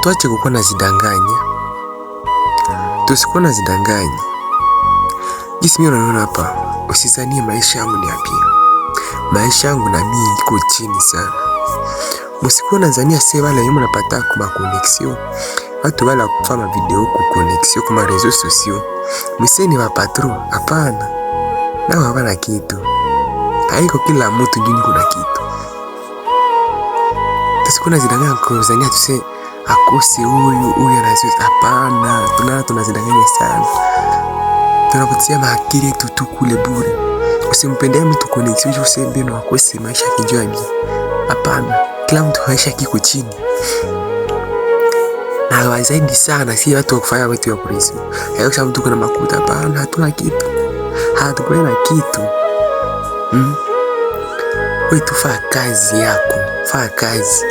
tuache kukuwa na zidanganya. Tusikuwa na zidanganya. Jinsi mimi unaona hapa, usizanie maisha yangu ni yapi. Maisha yangu na mimi iko chini sana. Msikuwa na zania sasa wala yeye mnapata kwa connection. Watu wala kufanya video ku connection kwa reseaux sociaux. Mseni wa patron, hapana. Nao hawana kitu. Haiko kila mtu ndio kuna kitu. Tusikuwa na zidanganya kwa zania tuse akose huyu anazo, hapana. Tunazidanganya sana. Tunakutia maakili tu kule bure. Usimpendee mtu connection useme na akose maisha kijabi. Hapana. Kila mtu maisha kiko chini. Na wazaidi sana si watu wa kufanya vitu ya polisi. Hayo kama mtu kuna makuta, hapana, hatuna kitu. Hatukuwa na kitu. Wewe tu fanya kazi yako. Fanya kazi.